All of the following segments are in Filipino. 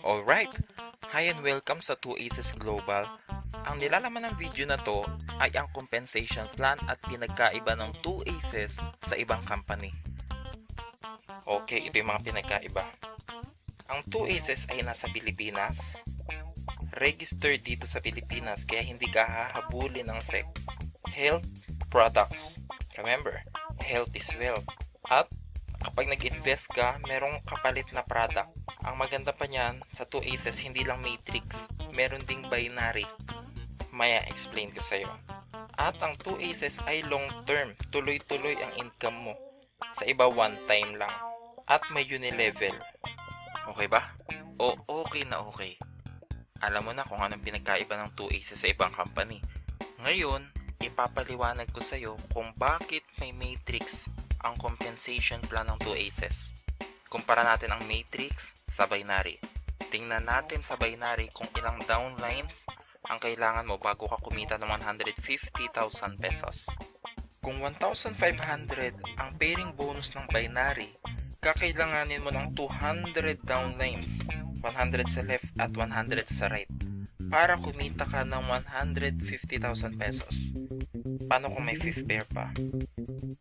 Alright! Hi and welcome sa 2Aces Global. Ang nilalaman ng video na to ay ang compensation plan at pinagkaiba ng 2Aces sa ibang company. Okay, ito yung mga pinagkaiba. Ang 2Aces ay nasa Pilipinas. Registered dito sa Pilipinas kaya hindi ka hahabulin ng SEC. Health products. Remember, health is wealth. At kapag nag-invest ka, merong kapalit na product. Ang maganda pa niyan, sa 2Aces, hindi lang matrix, meron ding binary. Maya explain ko sa'yo. At ang 2Aces ay long term, tuloy-tuloy ang income mo. Sa iba, one time lang. At may unilevel. Okay ba? O okay na okay. Alam mo na kung anong pinagkaiba ng 2Aces sa ibang company. Ngayon, ipapaliwanag ko sa'yo kung bakit may matrix ang compensation plan ng 2Aces. Kumpara natin ang matrix sa binary. Tingnan natin sa binary kung ilang downlines ang kailangan mo bago ka kumita ng 150,000 pesos. Kung 1,500 ang pairing bonus ng binary, kakailanganin mo ng 200 downlines, 100 sa left at 100 sa right, para kumita ka ng 150,000 pesos. Paano kung may fifth pair pa?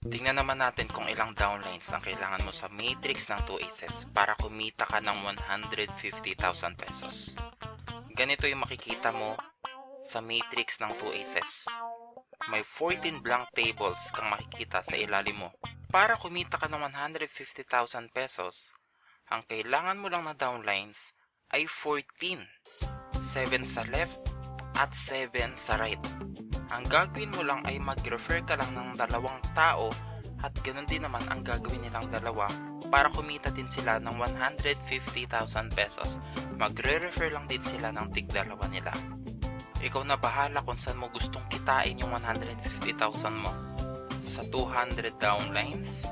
Tingnan naman natin kung ilang downlines ang kailangan mo sa matrix ng 2Aces para kumita ka ng 150,000 pesos. Ganito yung makikita mo sa matrix ng 2Aces. May 14 blank tables kang makikita sa ilalim mo. Para kumita ka ng 150,000 pesos, ang kailangan mo lang na downlines ay 14. 7 sa left at 7 sa right. Ang gagawin mo lang ay mag-refer ka lang ng dalawang tao at ganoon din naman ang gagawin nilang dalawa para kumita din sila ng 150,000 pesos. Magre-refer lang din sila ng tig-dalawa nila. Ikaw na bahala kung saan mo gustong kitain yung 150,000 mo. Sa 200 downlines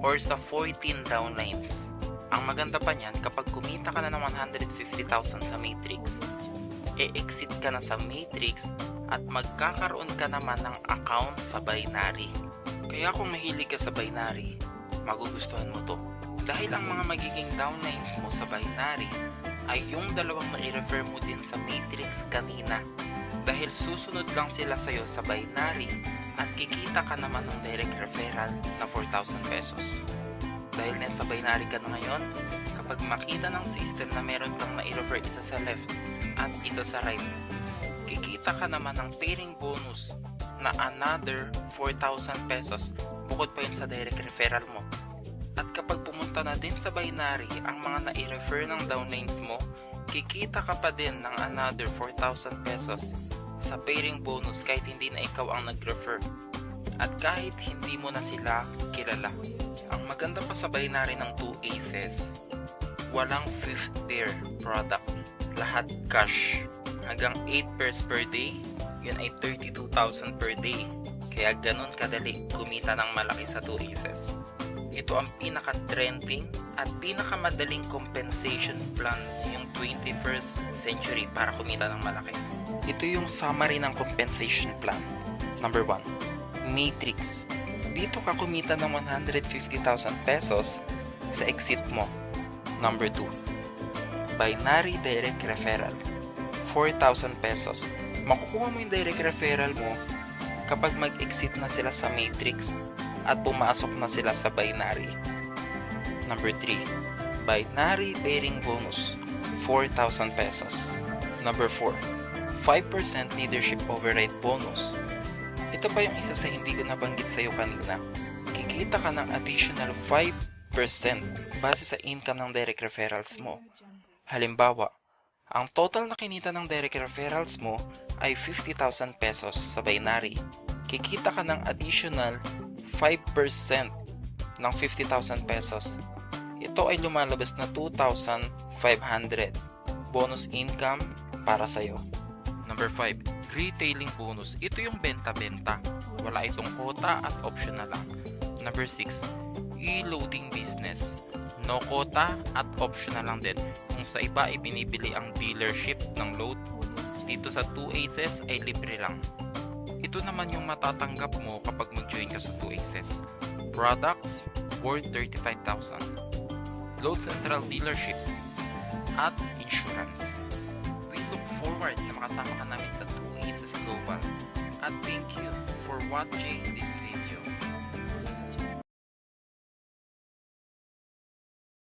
or sa 14 downlines. Ang maganda pa niyan, kapag kumita ka na ng 150,000 sa matrix, e-exit ka na sa matrix at magkakaroon ka naman ng account sa binary. Kaya kung mahilig ka sa binary, magugustuhan mo to. Dahil ang mga magiging downlines mo sa binary ay yung dalawang na-refer mo din sa matrix kanina. Dahil susunod lang sila sa'yo sa binary at kikita ka naman ng direct referral na 4,000 pesos. Dahil nasa binary ka na ngayon, kapag makita ng system na meron kang na-refer isa sa left at isa sa right, kikita ka naman ng pairing bonus na another 4,000 pesos bukod pa yun sa direct referral mo. At kapag pumunta na din sa binary ang mga na-refer ng downlines mo, kikita ka pa din ng another 4,000 pesos sa pairing bonus kahit hindi na ikaw ang nag-refer at kahit hindi mo na sila kilala. Ang maganda pa sa binary ng 2Aces, walang fifth pair product, lahat cash. Hanggang 8 pairs per day, yun ay 32,000 per day. Kaya ganun kadali kumita ng malaki sa 2Aces. Ito ang pinaka-trending at pinaka-madaling compensation plan yung 21st century para kumita ng malaki. Ito yung summary ng compensation plan. Number 1, matrix. Dito ka kumita ng 150,000 pesos sa exit mo. Number 2, binary direct referral. 4,000 pesos. Makukuha mo yung direct referral mo kapag mag-exit na sila sa matrix at pumasok na sila sa binary. Number 3, binary pairing bonus, 4,000 pesos. Number 4, 5% leadership override bonus. Ito pa yung isa sa hindi ko nabanggit sa'yo kanina. Kikita ka ng additional 5% base sa income ng direct referrals mo. Halimbawa, ang total na kinita ng direct referrals mo ay 50,000 pesos sa binary. Kikita ka ng additional 5% ng 50,000 pesos. Ito ay lumalabas na 2,500 bonus income para sa'yo. Number 5, retailing bonus. Ito yung benta-benta. Wala itong quota at optional lang. Number 6, e-loading business. No quota at optional lang din. Kung sa iba ay binibili ang dealership ng load, dito sa 2Aces ay libre lang. Ito naman yung matatanggap mo kapag mag-join ka sa 2Aces. Products worth 35,000. Globe Central Dealership, at Insurance. We look forward na makasama ka namin sa 2 Aces Global. At thank you for watching this